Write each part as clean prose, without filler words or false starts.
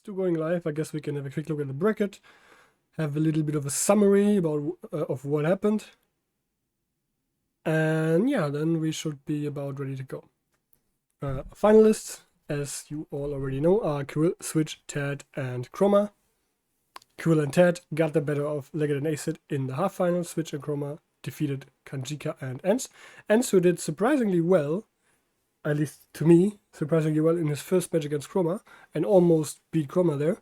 to going live, I guess we can have a quick look at the bracket, have a little bit of a summary about of what happened, and yeah, then we should be about ready to go. Finalists, as you all already know, are Kyrill, Switch, Ted, and Chroma. Kyrill and Ted got the better of Leggett and Acid in the half-final. Switch and Chroma defeated Kanjika and Ens. Ens, who did surprisingly well, at least to me, surprisingly well in his first match against Chroma, and almost beat Chroma there,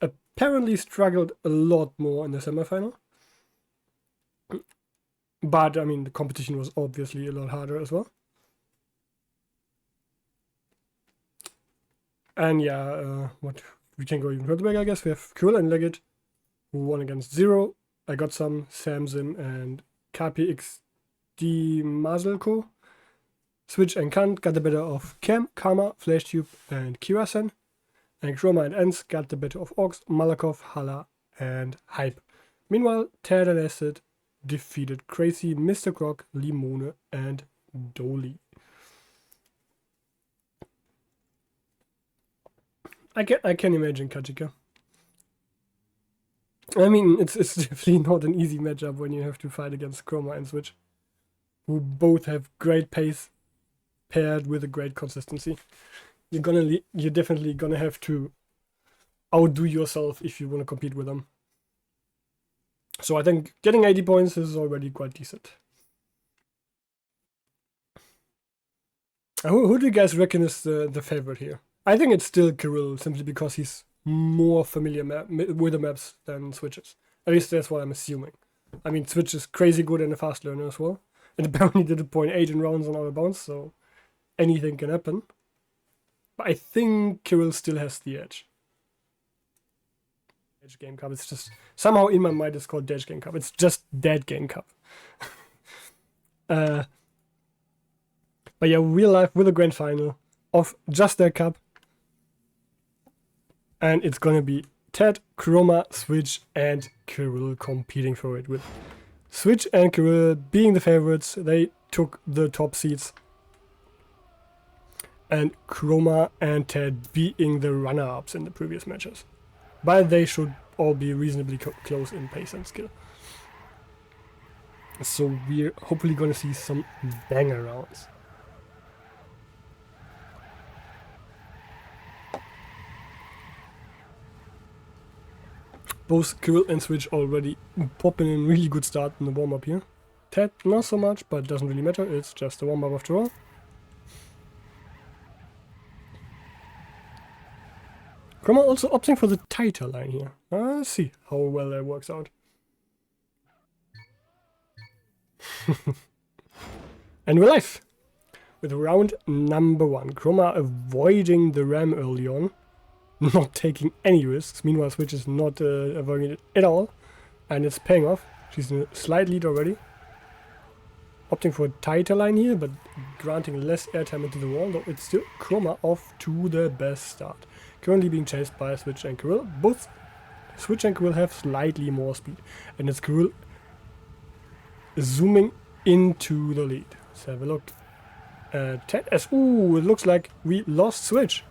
apparently struggled a lot more in the semifinal. But, I mean, the competition was obviously a lot harder as well. And yeah, we can go even further back, I guess. We have Kyrill and Leggett, who won against Zero. I got some Samson and KPXD Mazelko. Switch and Kant got the better of Cam, Karma, FlashTube, and Kirasen. And Chroma and Ens got the better of Ox, Malakov, Hala, and Hype. Meanwhile, Ted and Acid defeated Crazy, Mr. Croc, Limone, and Dolly. I can imagine Kajika. I mean, it's definitely not an easy matchup when you have to fight against Chroma and Switch, who both have great pace paired with a great consistency. You're definitely gonna have to outdo yourself if you want to compete with them. So I think getting 80 points is already quite decent. Who do you guys reckon is the favorite here? I think it's still Kyrill, simply because he's more familiar with the maps than Switch is. At least that's what I'm assuming. I mean, Switch is crazy good and a fast learner as well. And apparently did a 0.8 in rounds on out of bounds, so anything can happen. But I think Kyrill still has the edge. Dead Game Cup, it's just, somehow in my mind it's called Dead Game Cup. It's just Dead Game Cup. But yeah, real life with a grand final of just their cup. And it's gonna be Ted, Chroma, Switch, and Kyrill competing for it. With Switch and Kyrill being the favorites, they took the top seats. And Chroma and Ted being the runner-ups in the previous matches. But they should all be reasonably close in pace and skill. So we're hopefully gonna see some banger rounds. Both Kyrill and Switch already popping in really good start in the warm-up here. Ted not so much, but doesn't really matter, it's just a warm-up after all. Chroma also opting for the tighter line here. Let's see how well that works out. And we're live with round number 1. Chroma avoiding the ram early on, not taking any risks. Meanwhile, Switch is not avoiding it at all, and it's paying off. She's in a slight lead already. Opting for a tighter line here, but granting less airtime into the wall, though it's still Chroma off to the best start. Currently being chased by Switch and Kyrill. Both Switch and Kyrill have slightly more speed, and it's Kyrill zooming into the lead. Let's have a look at ooh, it looks like we lost Switch.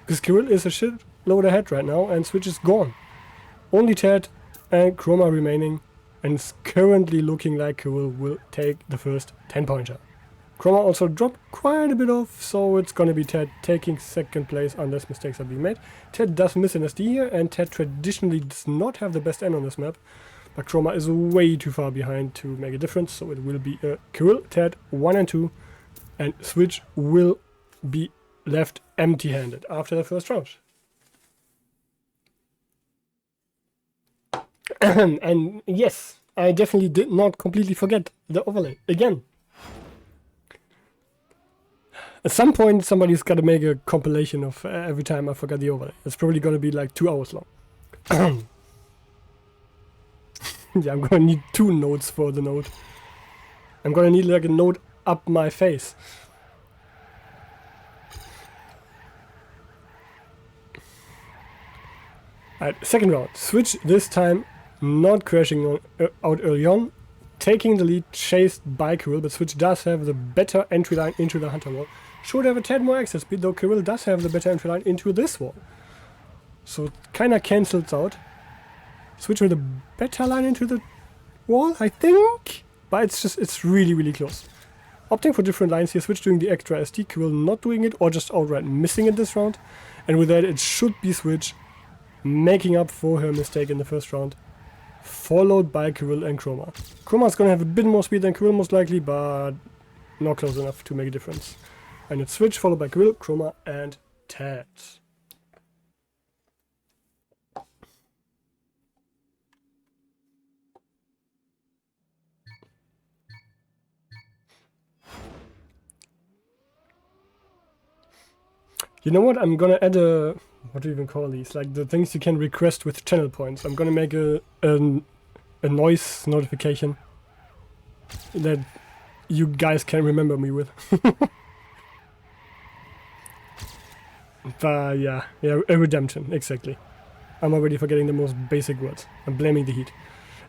Because Kyrill is a shitload ahead right now, and Switch is gone. Only Ted and Chroma remaining, and it's currently looking like Kyrill will take the first 10-pointer. Chroma also dropped quite a bit off, so it's gonna be Ted taking second place unless mistakes are being made. Ted does miss an SD here, and Ted traditionally does not have the best end on this map, but Chroma is way too far behind to make a difference, so it will be Kyrill, Ted 1 and 2, and Switch will be left empty-handed after the first round. And yes, I definitely did not completely forget the overlay again. At some point, somebody's got to make a compilation of every time I forgot the overlay. It's probably going to be like 2 hours long. Yeah, I'm going to need 2 notes for the note. I'm going to need like a note up my face. Alright, second round. Switch this time not crashing out early on. Taking the lead, chased by Kyrill, but Switch does have the better entry line into the Hunter wall. Should have a tad more access speed, though Kyrill does have the better entry line into this wall. So it kinda cancels out. Switch with a better line into the wall, I think? But it's really, really close. Opting for different lines here, Switch doing the extra SD, Kyrill not doing it, or just outright missing it this round. And with that, it should be Switch making up for her mistake in the first round, followed by Kyrill and Chroma. Chroma's gonna have a bit more speed than Kyrill most likely, but not close enough to make a difference. And it's Switch, followed by Kyrill, Chroma, and Ted. You know what? I'm gonna add a... what do you even call these? Like the things you can request with channel points. I'm gonna make a noise notification that you guys can remember me with. But yeah, a redemption, exactly. I'm already forgetting the most basic words. I'm blaming the heat.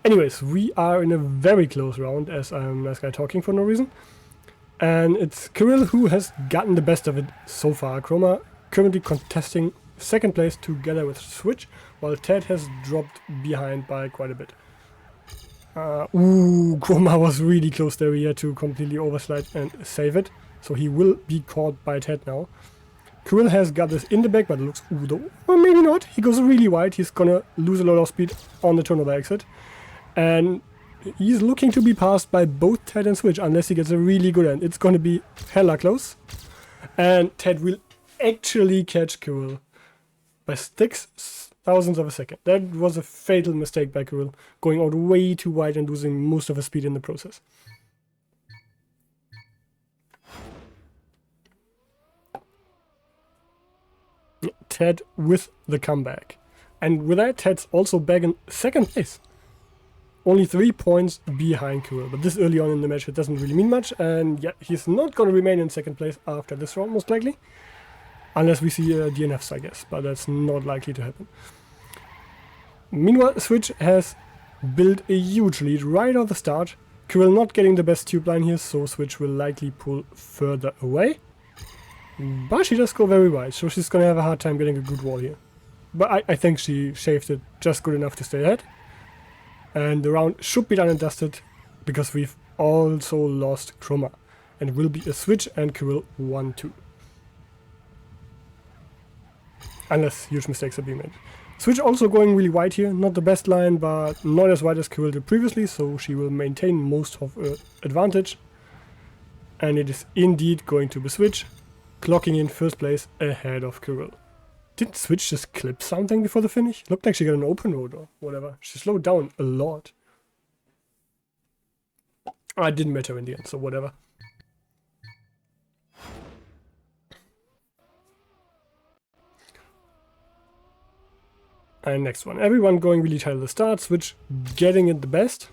Anyways, we are in a very close round as I'm nice guy talking for no reason. And it's Kyrill who has gotten the best of it so far. Chroma currently contesting second place together with Switch, while Ted has dropped behind by quite a bit. Chroma was really close there. He had to completely overslide and save it. So he will be caught by Ted now. Kyrill has got this in the back, but it looks... though. Or maybe not. He goes really wide. He's gonna lose a lot of speed on the turnover exit. And he's looking to be passed by both Ted and Switch, unless he gets a really good end. It's gonna be hella close. And Ted will actually catch Kyrill by 0.06 of a second. That was a fatal mistake by Kyrill, going out way too wide and losing most of his speed in the process. Ted with the comeback. And with that, Ted's also back in second place. Only 3 points behind Kyrill, but this early on in the match it doesn't really mean much, and yeah, he's not going to remain in second place after this round most likely. Unless we see DNFs, I guess, but that's not likely to happen. Meanwhile, Switch has built a huge lead right at the start. Kyrill not getting the best tube line here, so Switch will likely pull further away. But she does go very wide, so she's going to have a hard time getting a good wall here. But I think she shaved it just good enough to stay ahead. And the round should be done and dusted, because we've also lost Chroma. And it will be a Switch and Kyrill 1-2. Unless huge mistakes are being made. Switch also going really wide here, not the best line, but not as wide as Kyrill did previously, so she will maintain most of her advantage. And it is indeed going to be Switch, clocking in first place ahead of Kyrill. Did Switch just clip something before the finish? Looked like she got an open road or whatever. She slowed down a lot. It didn't matter in the end, so whatever. And next one. Everyone going really tight at the start. Switch getting it the best.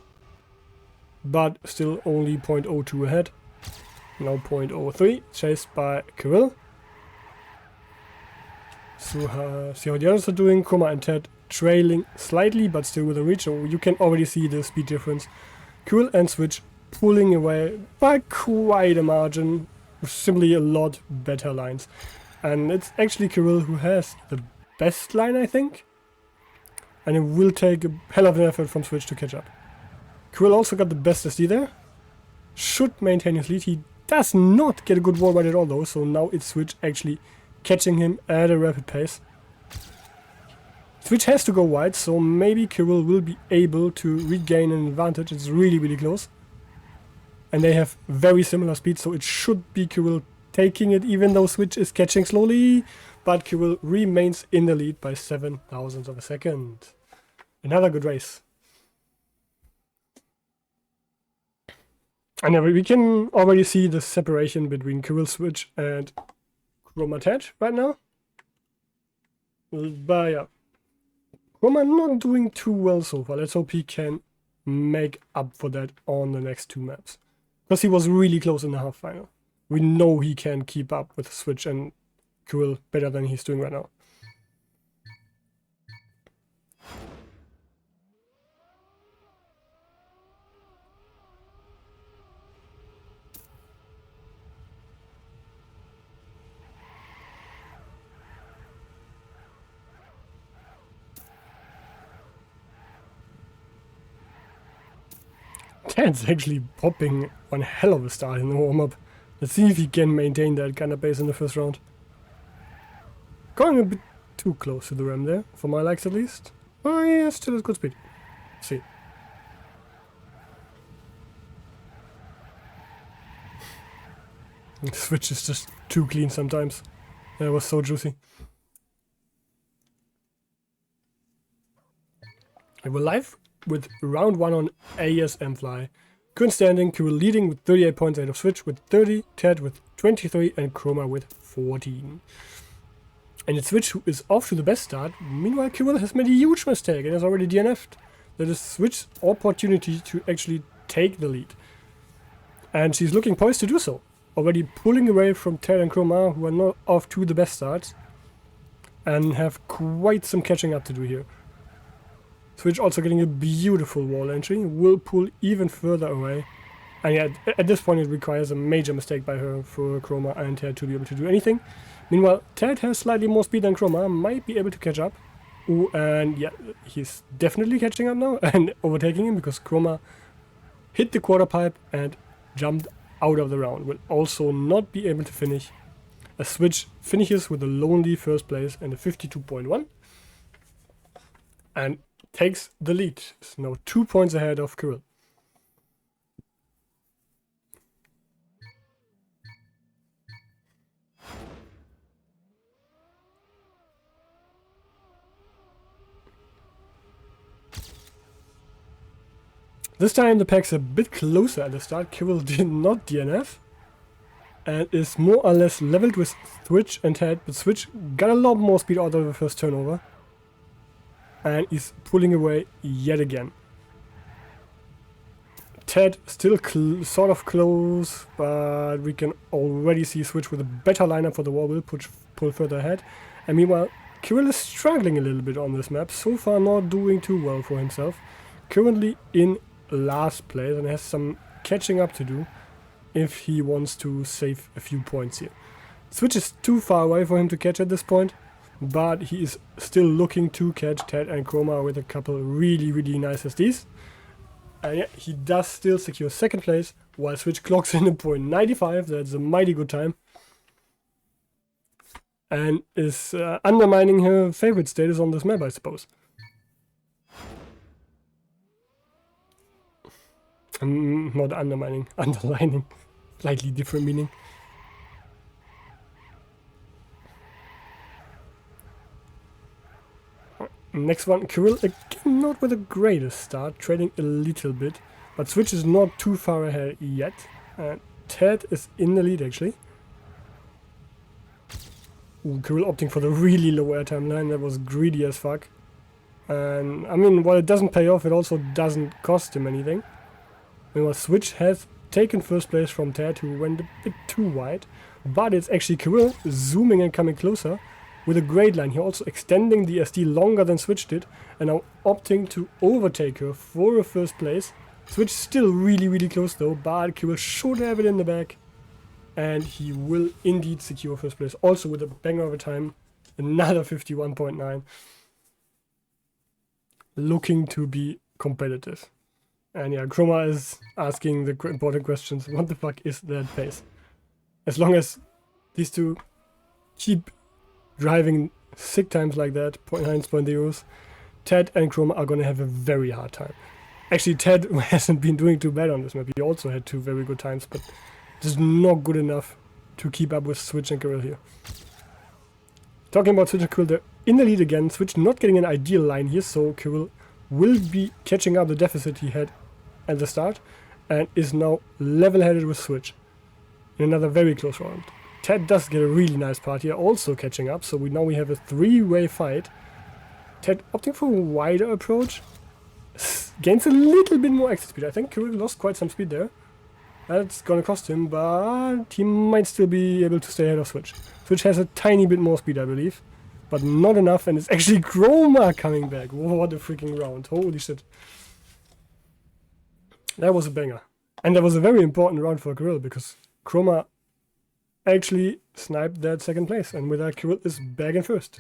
But still only 0.02 ahead. Now 0.03. Chased by Kyrill. So see how the others are doing. Chroma and Ted trailing slightly, but still within reach. So you can already see the speed difference. Kyrill and Switch pulling away by quite a margin. Simply a lot better lines. And it's actually Kyrill who has the best line, I think. And it will take a hell of an effort from Switch to catch up. Kyrill also got the best SD there. Should maintain his lead. He does not get a good wall ride at all though. So now it's Switch actually catching him at a rapid pace. Switch has to go wide, so maybe Kyrill will be able to regain an advantage. It's really, really close. And they have very similar speed, so it should be Kyrill taking it, even though Switch is catching slowly. But Kyrill remains in the lead by 0.07 of a second. Another good race. And we can already see the separation between Kyrill, Switch and Chroma Ted right now. But yeah. Chroma not doing too well so far. Let's hope he can make up for that on the next two maps. Because he was really close in the half final. We know he can keep up with Switch and Kyrill better than he's doing right now. Ted's actually popping one hell of a start in the warm-up. Let's see if he can maintain that kind of pace in the first round. Going a bit too close to the rim there, for my likes at least. Oh yeah, still at good speed. Let's see. The switch is just too clean sometimes. That was so juicy. And we're live with round 1 on ASM Fly. Current standing, Kyrill leading with 38 points ahead of Switch with 30, Ted with 23 and Chroma with 14. And it's Switch who is off to the best start. Meanwhile, Kyrill has made a huge mistake and has already DNF'd. That is Switch's opportunity to actually take the lead. And she's looking poised to do so. Already pulling away from Ted and Chroma, who are not off to the best starts. And have quite some catching up to do here. Switch also getting a beautiful wall entry, will pull even further away. And yeah, at this point it requires a major mistake by her for Chroma and Ted to be able to do anything. Meanwhile, Ted has slightly more speed than Chroma, might be able to catch up. Ooh, and yeah, he's definitely catching up now and overtaking him because Chroma hit the quarter pipe and jumped out of the round. Will also not be able to finish. A Switch finishes with a lonely first place and a 52.1. And takes the lead. It's now 2 points ahead of Kyrill. This time the pack's a bit closer at the start. Kyrill did not DNF and is more or less leveled with Switch and Ted, but Switch got a lot more speed out of the first turnover and is pulling away yet again. Ted still sort of close, but we can already see Switch with a better lineup for the wall will pull further ahead. And meanwhile, Kyrill is struggling a little bit on this map, so far not doing too well for himself. Currently in last place and has some catching up to do if he wants to save a few points here. Switch is too far away for him to catch at this point, but he is still looking to catch Ted and Chroma with a couple really nice SDs. And yeah, he does still secure second place, while Switch clocks in a .95, that's a mighty good time. And is undermining her favorite status on this map, I suppose. Not undermining, underlining. Slightly different meaning. Next one, Kyrill again not with the greatest start, trading a little bit, but Switch is not too far ahead yet. And Ted is in the lead actually. Ooh, Kyrill opting for the really low airtime line, that was greedy as fuck. And I mean, while it doesn't pay off, it also doesn't cost him anything. Meanwhile, Switch has taken first place from Ted, who went a bit too wide, but it's actually Kyrill zooming and coming closer with a great line. He also extending the SD longer than Switch did and now opting to overtake her for a first place. Switch still really close though, but Kyrill should have it in the back and he will indeed secure first place. Also with a banger of a time, another 51.9. Looking to be competitive. And yeah, Chroma is asking the important questions. What the fuck is that pace? As long as these two keep driving sick times like that, 0.9s, 0.0s, Ted and Chroma are gonna have a very hard time. Actually, Ted hasn't been doing too bad on this map. He also had 2 very good times, but just not good enough to keep up with Switch and Kyrill here. Talking about Switch and Kyrill, they're in the lead again. Switch not getting an ideal line here, so Kyrill will be catching up the deficit he had at the start and is now level-headed with Switch in another very close round. Ted does get a really nice part here, also catching up, so now we have a 3-way fight. Ted opting for a wider approach, gains a little bit more exit speed. I think Kyrill lost quite some speed there. That's gonna cost him, but he might still be able to stay ahead of Switch. Switch has a tiny bit more speed, I believe, but not enough, and it's actually Chroma coming back. Whoa, what a freaking round, holy shit. That was a banger. And that was a very important round for Kyrill because Chroma actually sniped that second place, and with that Kyrill is back in first.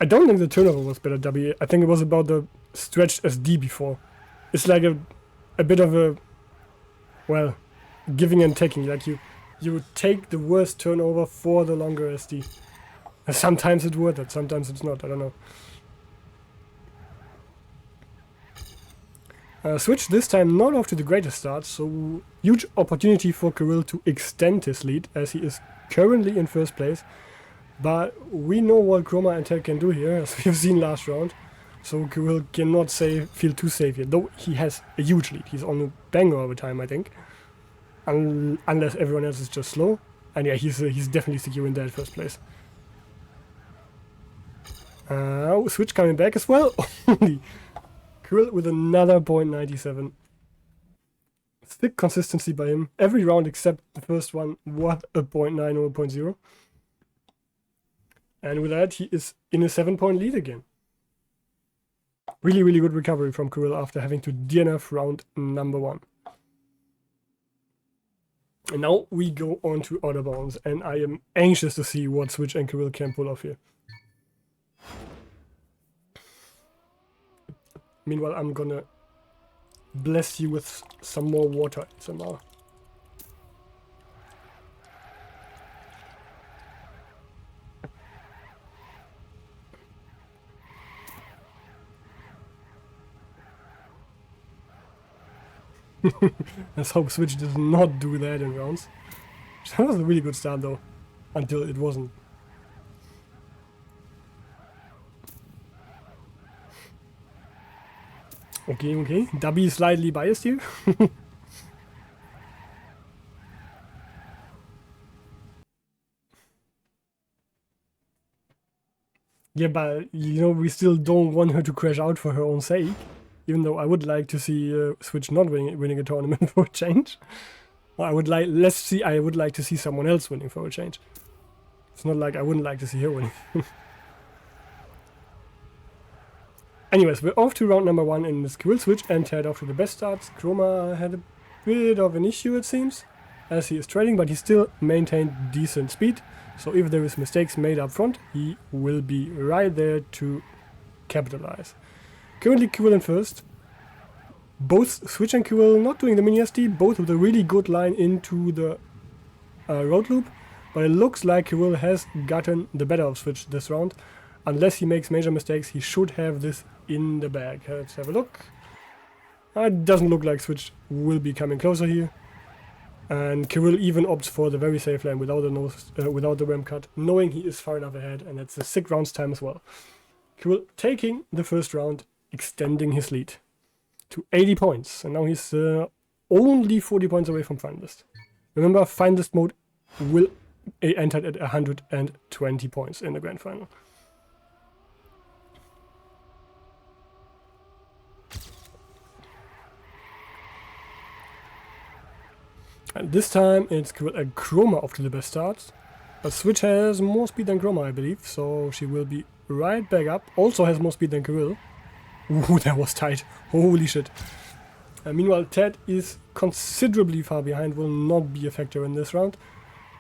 I don't think the turnover was better, W. I think it was about the stretched SD before. It's like a bit of a, well, giving and taking. Like you take the worst turnover for the longer SD. Sometimes it's worth it, sometimes it's not, I don't know. Switch this time not off to the greatest start, so huge opportunity for Kyrill to extend his lead as he is currently in first place. But we know what Chroma and Ted can do here, as we've seen last round. So Kyrill cannot feel too safe here, though he has a huge lead. He's on a banger over time, I think. Unless everyone else is just slow. And yeah, he's definitely secure in that first place. Switch coming back as well. Kyrill with another 0.97. Thick consistency by him. Every round except the first one. What a 0.9 or 0.0. And with that, he is in a 7-point lead again. Really, really good recovery from Kyrill after having to DNF round number 1. And now we go on to Outer Bounds, and I am anxious to see what Switch and Kyrill can pull off here. Meanwhile, I'm gonna bless you with some more water somehow. Let's hope Switch does not do that in rounds. That was a really good start though, until it wasn't. Okay. Dubby is slightly biased here. Yeah, but you know, we still don't want her to crash out for her own sake. Even though I would like to see Switch not winning a tournament for a change. Or I would like to see someone else winning for a change. It's not like I wouldn't like to see her winning. Anyways, we're off to round number 1 in this Kyrill Switch and head off to the best starts. Chroma had a bit of an issue, it seems, as he is trading, but he still maintained decent speed. So if there is mistakes made up front, he will be right there to capitalize. Currently Kyrill in first. Both Switch and Kyrill not doing the mini SD, both with a really good line into the road loop. But it looks like Kyrill has gotten the better of Switch this round. Unless he makes major mistakes, he should have this in the bag. Let's have a look. It doesn't look like Switch will be coming closer here. And Kyrill even opts for the very safe lane without the ramp cut, knowing he is far enough ahead, and that's a 6 rounds time as well. Kyrill taking the first round, extending his lead to 80 points, and now he's only 40 points away from finalist. Remember, finalist mode will be entered at 120 points in the grand final. And this time it's Chroma off to the best start. But Switch has more speed than Chroma, I believe, so she will be right back up. Also has more speed than Kyrill. Ooh, that was tight. Holy shit. Meanwhile, Ted is considerably far behind, will not be a factor in this round,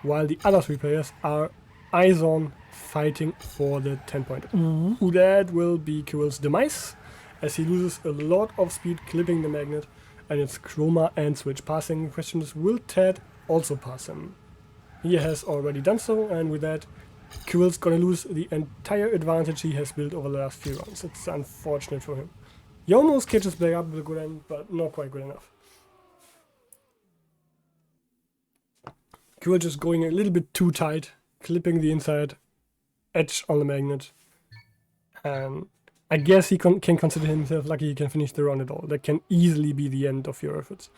while the other 3 players are eyes on fighting for the 10-point. Ooh, that will be Kyrill's demise, as he loses a lot of speed clipping the magnet. And it's Chroma and Switch passing. The question is, will Ted also pass him? He has already done so, and with that, Kyrill's gonna lose the entire advantage he has built over the last few rounds. It's unfortunate for him. He almost catches back up with a good end, but not quite good enough. Kyrill just going a little bit too tight, clipping the inside edge on the magnet. And I guess he can consider himself lucky he can finish the round at all. That can easily be the end of your efforts.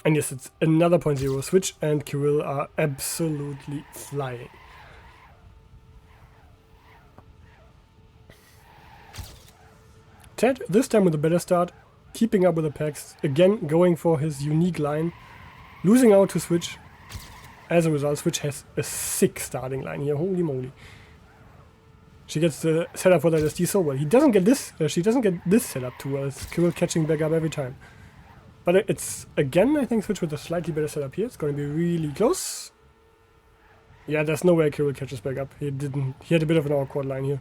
And yes, it's another 0.0. Switch and Kyrill are absolutely flying. Ted, this time with a better start, keeping up with the packs, again going for his unique line, losing out to Switch. As a result, Switch has a 6 starting line here, holy moly. She gets the setup for that SD so well. He doesn't get this, she doesn't get this setup too well. It's Kyrill catching back up every time. But it's, again, I think Switch with a slightly better setup here. It's going to be really close. Yeah, there's no way Kyrill catches back up. He didn't. He had a bit of an awkward line here.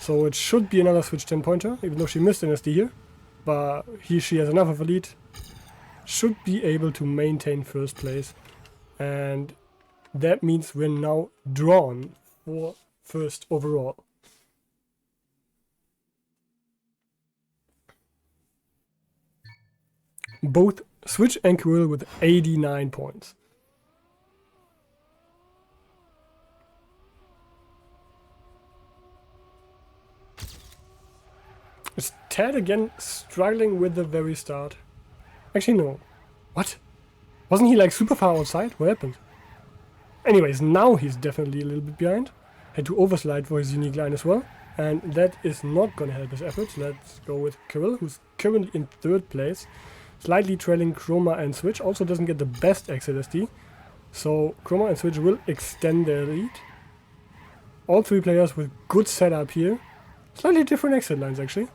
So it should be another switch 10 pointer, even though she missed an SD here. But she has enough of a lead. Should be able to maintain first place. And that means we're now drawn for first overall. Both Switch and Kyrill with 89 points. Is Ted again struggling with the very start? Actually, no. What? Wasn't he like super far outside? What happened? Anyways, now he's definitely a little bit behind. Had to overslide for his unique line as well. And that is not gonna help his efforts. Let's go with Kyrill, who's currently in third place. Slightly trailing Chroma and Switch. Also doesn't get the best exit SD. So Chroma and Switch will extend their lead. All three players with good setup here. Slightly different exit lines actually.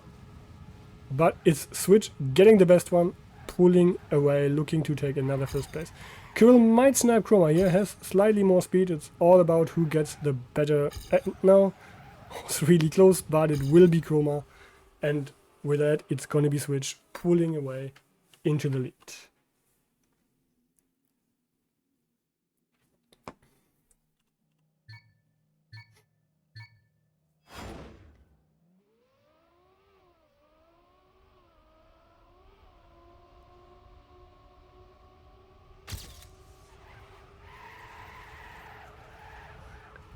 But it's Switch getting the best one, pulling away, looking to take another first place. Kyrill might snipe Chroma here, has slightly more speed. It's all about who gets the better. Now, it's really close, but it will be Chroma. And with that, it's going to be Switch pulling away into the lead.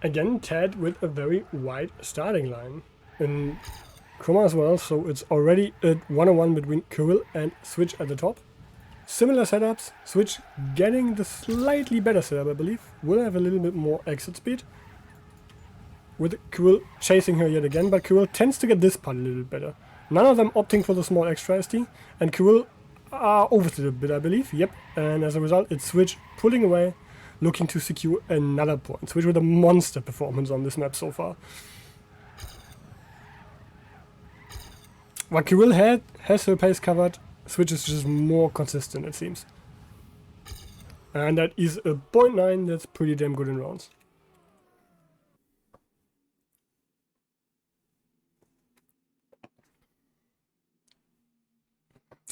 Again, Ted with a very wide starting line. And Chroma as well, so it's already a 1-on-1 between Kyrill and Switch at the top. Similar setups, Switch getting the slightly better setup, I believe. Will have a little bit more exit speed. With Kyrill chasing her yet again, but Kyrill tends to get this part a little bit better. None of them opting for the small extra SD, and Kyrill are oversteered a bit, I believe. Yep, and as a result, it's Switch pulling away, looking to secure another point. Switch with a monster performance on this map so far. While Kyrill has her pace covered, Switch is just more consistent, it seems. And that is a 0.9, that's pretty damn good in rounds.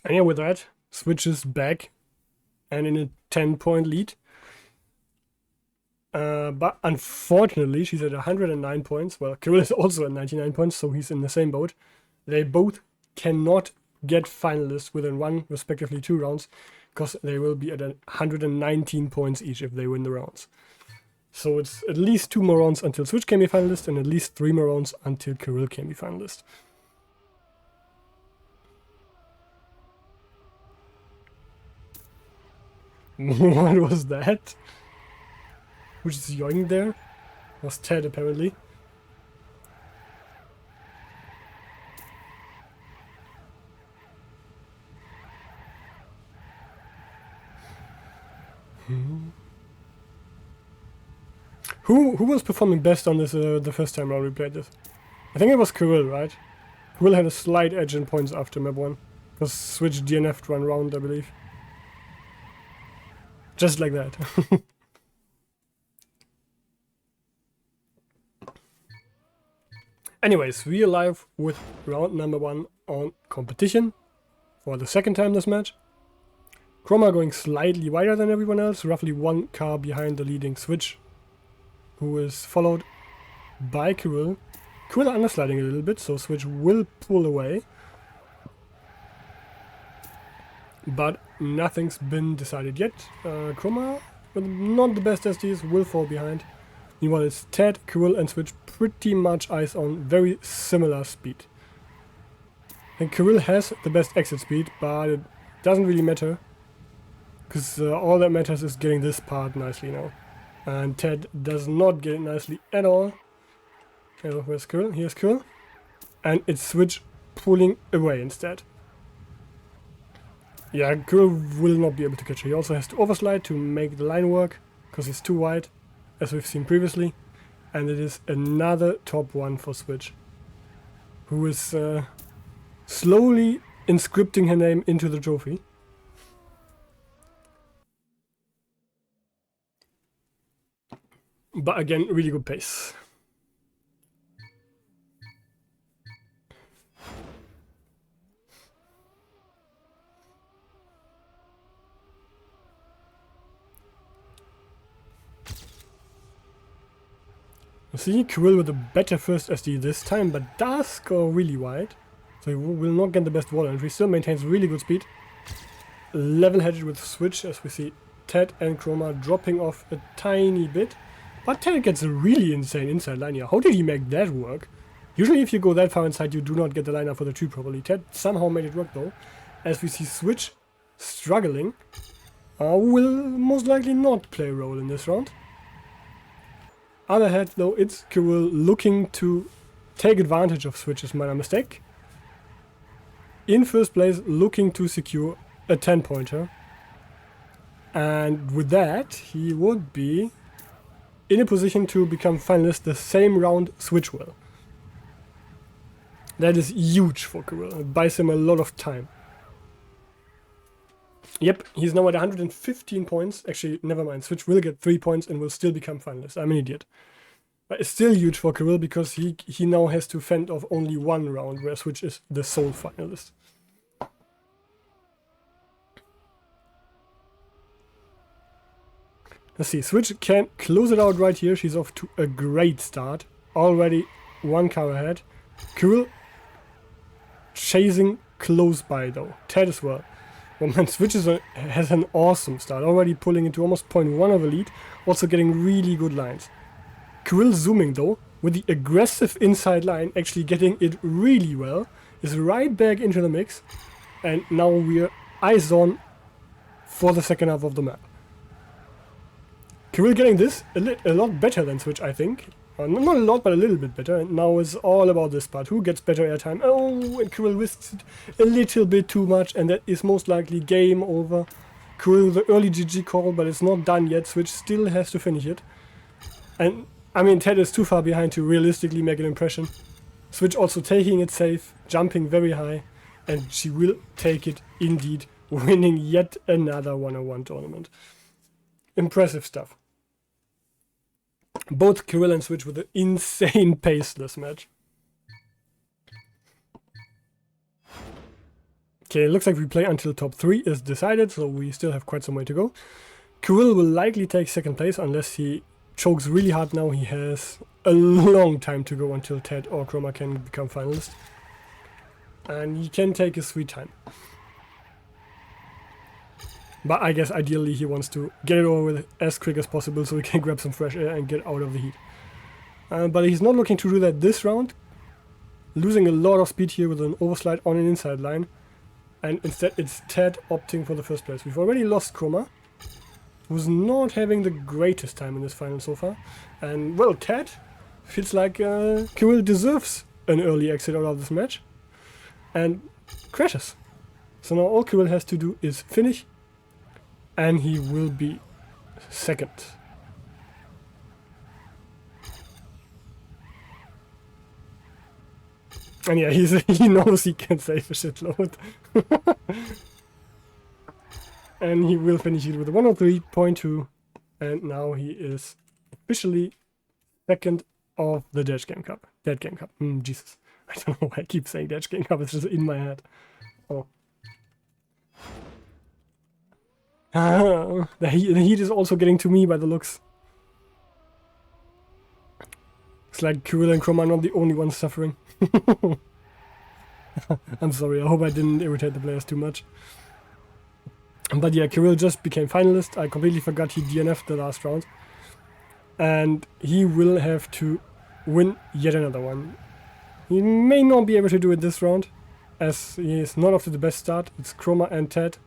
And yeah, with that, Switch is back and in a 10-point lead. But unfortunately, she's at 109 points. Well, Kyrill is also at 99 points, so he's in the same boat. They both cannot get finalists within one, respectively 2 rounds, because they will be at 119 points each if they win the rounds. So it's at least 2 more rounds until Switch can be finalist, and at least 3 more rounds until Kyrill can be finalist. What was that? Which is yoing there? Was Ted apparently. Who was performing best on this the first time around we played this? I think it was Kyrill, right? Kyrill had a slight edge in points after map 1. Because Switch DNF'd 1 round, I believe. Just like that. Anyways, we are live with round number 1 on competition for the second time this match. Chroma going slightly wider than everyone else, roughly 1 car behind the leading Switch, who is followed by Kyrill. Kyrill undersliding a little bit, so Switch will pull away. But nothing's been decided yet. Chroma, with not the best SDs, will fall behind. Meanwhile, it's Ted, Kyrill and Switch pretty much eyes on very similar speed. And Kyrill has the best exit speed, but it doesn't really matter. Because all that matters is getting this part nicely now. And Ted does not get it nicely at all. Where's Kyrill? Here's Kyrill. And it's Switch pulling away instead. Yeah, Kyrill will not be able to catch her. He also has to overslide to make the line work, because he's too wide, as we've seen previously. And it is another top 1 for Switch, who is slowly inscripting her name into the trophy. But again, really good pace. You see, Kyrill with a better first SD this time, but does go really wide. So he will not get the best wall entry. Still maintains really good speed. Level-headed with Switch, as we see Ted and Chroma dropping off a tiny bit. But Ted gets a really insane inside line here. How did he make that work? Usually if you go that far inside, you do not get the line up for the tree properly. Ted somehow made it work though. As we see Switch struggling. Will most likely not play a role in this round. Other hand though, it's Kyrill looking to take advantage of Switch's minor mistake. In first place, looking to secure a 10-pointer. And with that, he would be in a position to become finalist the same round Switch will. That is huge for Kyrill. It buys him a lot of time. Yep, he's now at 115 points. Actually, never mind. Switch will get 3 points and will still become finalist. I'm an idiot. But it's still huge for Kyrill because he now has to fend off only one round where Switch is the sole finalist. Let's see, Switch can close it out right here. She's off to a great start. Already 1 car ahead. Kyrill chasing close by though. Ted as well. Well, man, Switch has an awesome start. Already pulling into almost 0.1 of a lead. Also getting really good lines. Kyrill zooming though, with the aggressive inside line, actually getting it really well. Is right back into the mix. And now we're eyes on for the second half of the map. Kyrill getting this a lot better than Switch, I think. Not a lot, but a little bit better. And now it's all about this part. Who gets better airtime? Oh, and Kyrill risks it a little bit too much, and that is most likely game over. Kyrill the early GG call, but it's not done yet. Switch still has to finish it. And, I mean, Ted is too far behind to realistically make an impression. Switch also taking it safe, jumping very high, and she will take it indeed, winning yet another 101 tournament. Impressive stuff. Both Kyrill and Switch with an insane pace this match. Okay, it looks like we play until top 3 is decided, so we still have quite some way to go. Kyrill will likely take second place unless he chokes really hard now. He has a long time to go until Ted or Chroma can become finalist. And he can take his sweet time. But I guess ideally he wants to get it over with as quick as possible so he can grab some fresh air and get out of the heat. But he's not looking to do that this round. Losing a lot of speed here with an overslide on an inside line. And instead it's Ted opting for the first place. We've already lost Chroma, who's not having the greatest time in this final so far. And well, Ted feels like Kyrill deserves an early exit out of this match. And crashes. So now all Kyrill has to do is finish. And he will be second. And yeah, he knows he can save a shitload. And he will finish it with a 103.2. And now he is officially second of the Dead Game Cup. Dead Game Cup. Jesus. I don't know why I keep saying Dead Game Cup. It's just in my head. Oh. The heat is also getting to me by the looks. It's like Kyrill and Chroma are not the only ones suffering. I'm sorry, I hope I didn't irritate the players too much. But yeah, Kyrill just became finalist. I completely forgot he DNF'd the last round. And he will have to win yet another one. He may not be able to do it this round, as he is not off to the best start. It's Chroma and Ted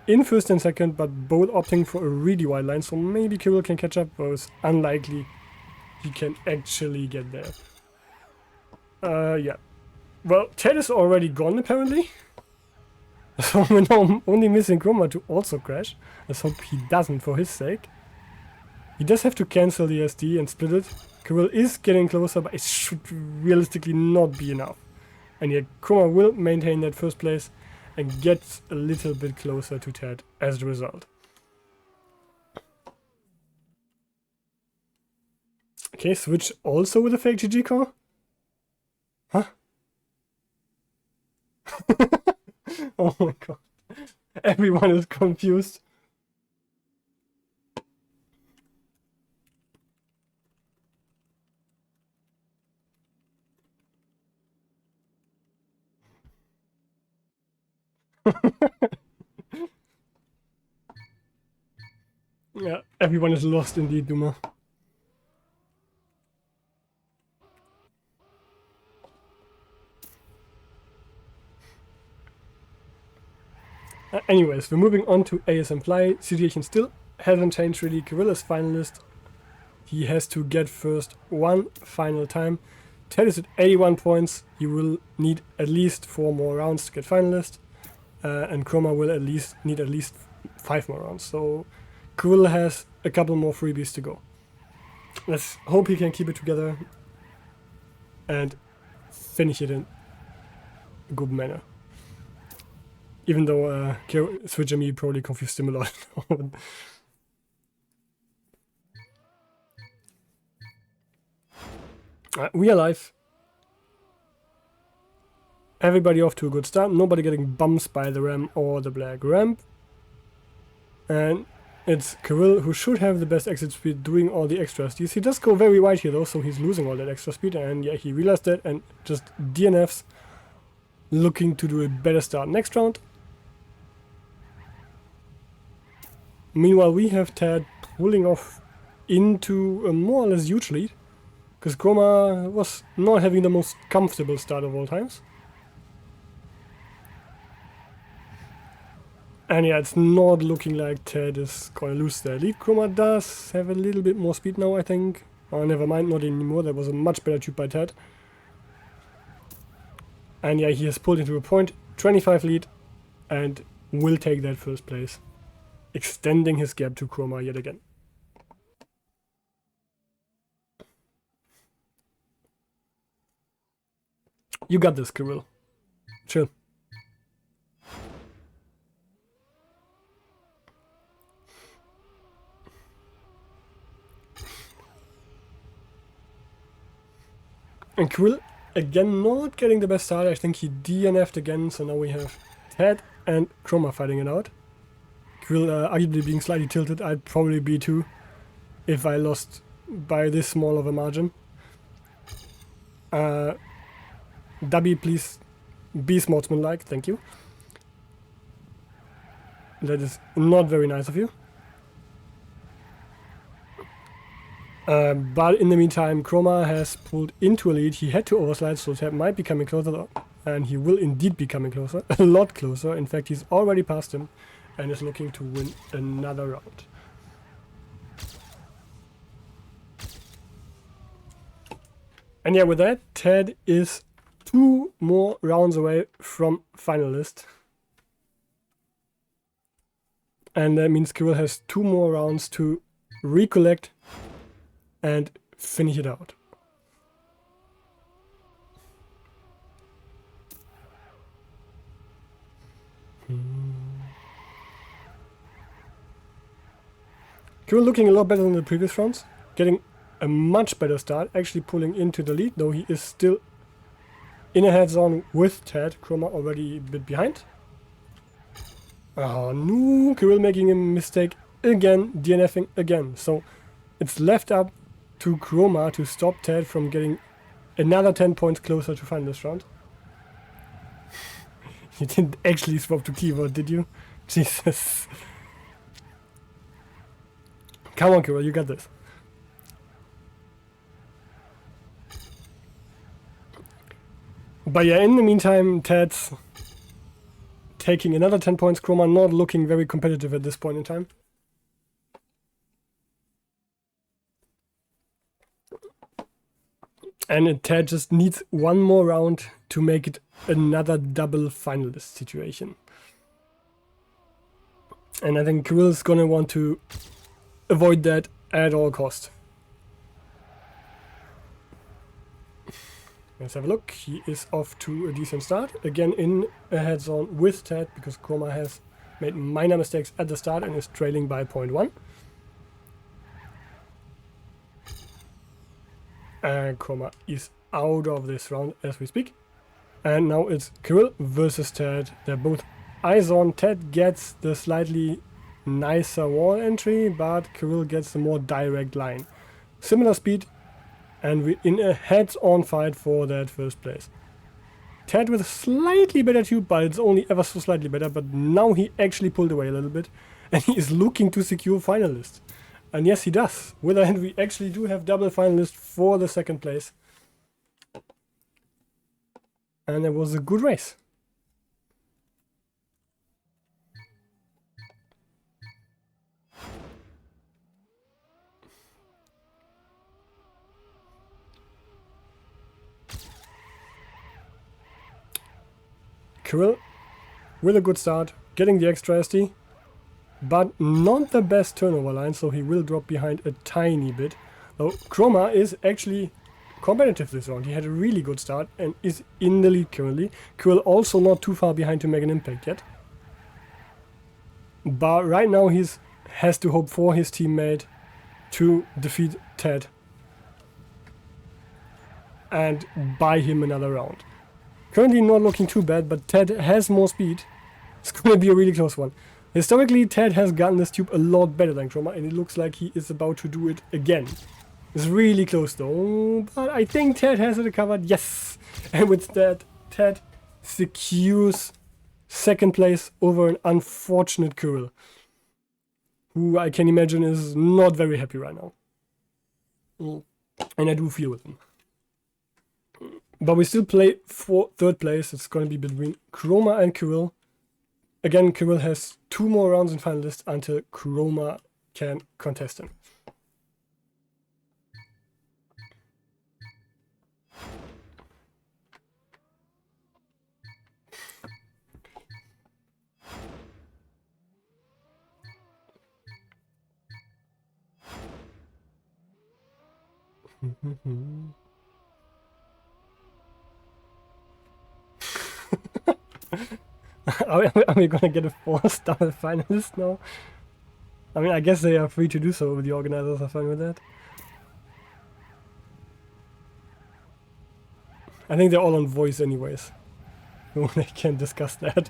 in first and second, but both opting for a really wide line, so maybe Kyrill can catch up, but it's unlikely he can actually get there. Yeah. Well, Ted is already gone apparently. So we're now only missing Chroma to also crash. Let's hope he doesn't for his sake. He does have to cancel the SD and split it. Kyrill is getting closer, but it should realistically not be enough. And yet Chroma will maintain that first place and gets a little bit closer to Ted as a result. Okay, switch also with a fake GG core? Huh? Oh my god. Everyone is confused. Yeah, everyone is lost indeed, Duma. Anyways, we're moving on to ASM Fly. Situation still hasn't changed really. Kyrill is finalist. He has to get first one final time. Ted is at 81 points. He will need at least 4 more rounds to get finalist. And Chroma will need at least 5 more rounds. So Kyrill has a couple more freebies to go. Let's hope he can keep it together and finish it in a good manner. Even though Switch and me probably confused him a lot. We are live. Everybody off to a good start. Nobody getting bumps by the ram or the black ramp. And it's Kyrill who should have the best exit speed doing all the extras. He does go very wide here though, so he's losing all that extra speed. And yeah, he realized that and just DNFs, looking to do a better start next round. Meanwhile, we have Ted pulling off into a more or less huge lead, because Chroma was not having the most comfortable start of all times. And yeah, it's not looking like Ted is going to lose their lead. Chroma does have a little bit more speed now, I think. Oh, never mind, not anymore. That was a much better tube by Ted. And yeah, he has pulled into a point 25 lead and will take that first place, extending his gap to Chroma yet again. You got this, Kyrill. Chill. And Kyrill again not getting the best start. I think he DNF'd again, so now we have Ted and Chroma fighting it out. Kyrill arguably being slightly tilted. I'd probably be too if I lost by this small of a margin. Dubby, please be sportsmanlike, thank you. That is not very nice of you. But in the meantime, Chroma has pulled into a lead. He had to overslide, so Ted might be coming closer, and he will indeed be coming closer, a lot closer. In fact, he's already passed him and is looking to win another round. And yeah, with that, Ted is 2 more rounds away from finalist. And that means Kyrill has 2 more rounds to recollect and finish it out. Kyrill looking a lot better than the previous rounds, getting a much better start, actually pulling into the lead, though he is still in a heads on with Ted. Chroma already a bit behind. Oh no, Kyrill making a mistake again, DNFing again. So it's left up to Chroma to stop Ted from getting another 10 points closer to final this round. You didn't actually swap to keyboard, did you? Jesus. Come on, Kyrill, you got this. But yeah, in the meantime, Ted's taking another 10 points. Chroma not looking very competitive at this point in time. And Ted just needs 1 more round to make it another double finalist situation. And I think Kyrill's gonna want to avoid that at all cost. Let's have a look. He is off to a decent start. Again in a heads on with Ted because Chroma has made minor mistakes at the start and is trailing by 0.1. And Chroma is out of this round as we speak. And now it's Kyrill versus Ted. They're both eyes on. Ted gets the slightly nicer wall entry, but Kyrill gets the more direct line. Similar speed, and we're in a heads-on fight for that first place. Ted with a slightly better tube, but it's only ever so slightly better, but now he actually pulled away a little bit, and he is looking to secure finalist. And yes, he does. With that, we actually do have double finalist for the second place. And it was a good race. Kyrill with a good start, getting the extra SD, but not the best turnover line, so he will drop behind a tiny bit. Though Chroma is actually competitive this round. He had a really good start and is in the lead currently. Kyrill also not too far behind to make an impact yet. But right now he has to hope for his teammate to defeat Ted and buy him another round. Currently not looking too bad, but Ted has more speed. It's going to be a really close one. Historically, Ted has gotten this tube a lot better than Chroma, and it looks like he is about to do it again. It's really close though, but I think Ted has it covered. Yes! And with that, Ted secures second place over an unfortunate Kyrill, who I can imagine is not very happy right now. And I do feel with him. But we still play for third place. It's going to be between Chroma and Kyrill. Again, Kyrill has 2 more rounds in finalist until Chroma can contest him. Are we gonna get a 4-star finalist now? I mean, I guess they are free to do so, but the organizers are fine with that. I think they're all on voice anyways. So they can discuss that.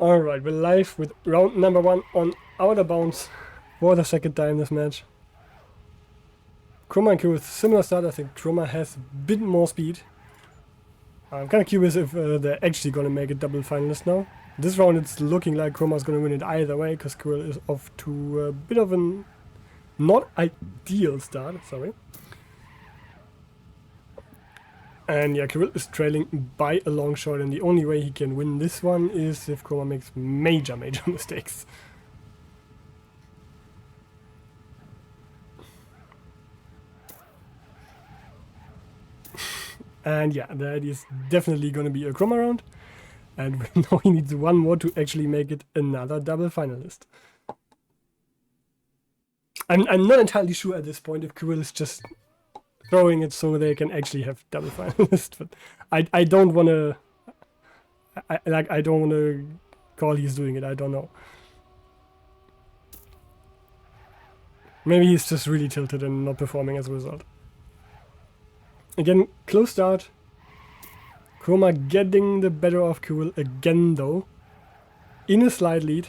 Alright, we're live with round number 1 on Outer Bounds for the second time this match. Chroma and Kyrill with similar start. I think Chroma has a bit more speed. I'm kind of curious if they're actually going to make a double finalist now. This round it's looking like Chroma's going to win it either way, because Kyrill is off to a bit of a not ideal start, sorry. And yeah, Kyrill is trailing by a long shot, and the only way he can win this one is if Chroma makes major mistakes. And yeah, that is definitely going to be a Chroma round. And we know he needs 1 more to actually make it another double finalist. I'm not entirely sure at this point if Kyrill is just throwing it so they can actually have double finalists, but I don't want to I don't want to call he's doing it. I don't know. Maybe he's just really tilted and not performing as a result. Again, close start. Chroma getting the better of Kyrill again though, in a slight lead.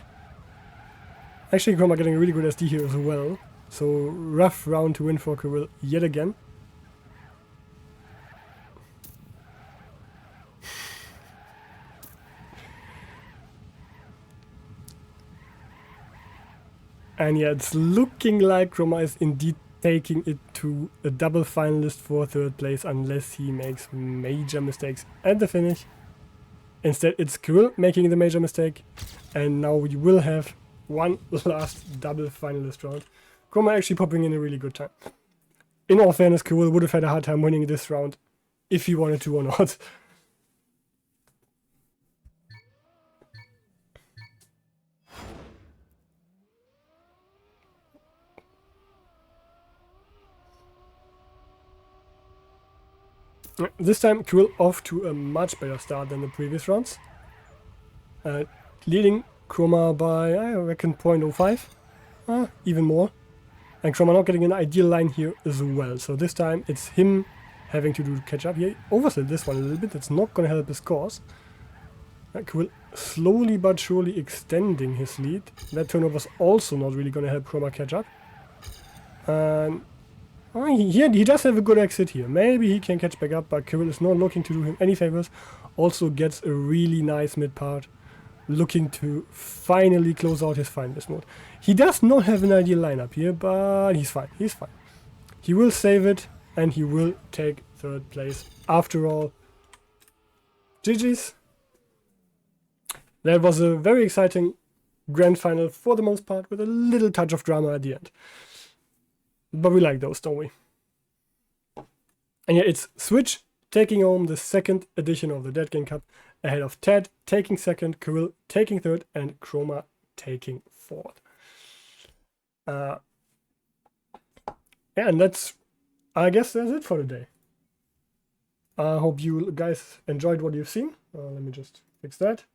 Actually, Chroma getting a really good SD here as well. So rough round to win for Kyrill yet again. And yeah, it's looking like Chroma is indeed taking it to a double finalist for third place unless he makes major mistakes at the finish. Instead, it's Kyrill making the major mistake, and now we will have one last double finalist round. Chroma actually popping in a really good time. In all fairness, Kyrill would have had a hard time winning this round if he wanted to or not. This time Kyrill off to a much better start than the previous rounds. Leading Chroma by, I reckon, 0.05. Even more. And Chroma not getting an ideal line here as well. So this time it's him having to do catch up. He oversold this one a little bit. That's not going to help his cause. Kyrill slowly but surely extending his lead. That turnover was also not really going to help Chroma catch up. And he does have a good exit here. Maybe he can catch back up, but Kyrill is not looking to do him any favors. Also gets a really nice mid part. Looking to finally close out his finalist mode. He does not have an ideal lineup here, but he's fine. He's fine. He will save it, and he will take third place after all. GG's. That was a very exciting grand final for the most part, with a little touch of drama at the end. But we like those, don't we? And yeah, it's Switch taking home the second edition of the Dead Game Cup, ahead of Ted taking second, Kyrill taking third, and Chroma taking fourth. Yeah, and I guess that's it for today. I hope you guys enjoyed what you've seen. Let me just fix that.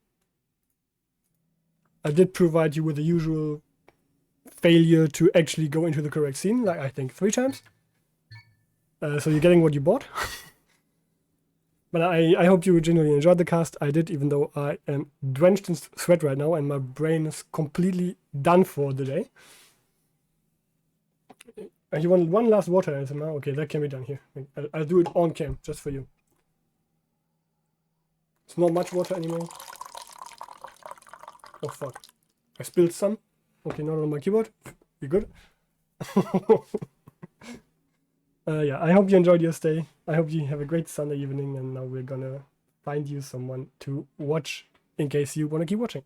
I did provide you with the usual failure to actually go into the correct scene, like I think 3 times. So you're getting what you bought. But I hope you genuinely enjoyed the cast. I did, even though I am drenched in sweat right now and my brain is completely done for the day. You want one last water ASMR? Okay, that can be done here. I'll do it on cam, just for you. It's not much water anymore. Oh fuck. I spilled some. Okay, not on my keyboard. You good? Yeah, I hope you enjoyed your stay. I hope you have a great Sunday evening, and now we're gonna find you someone to watch in case you want to keep watching.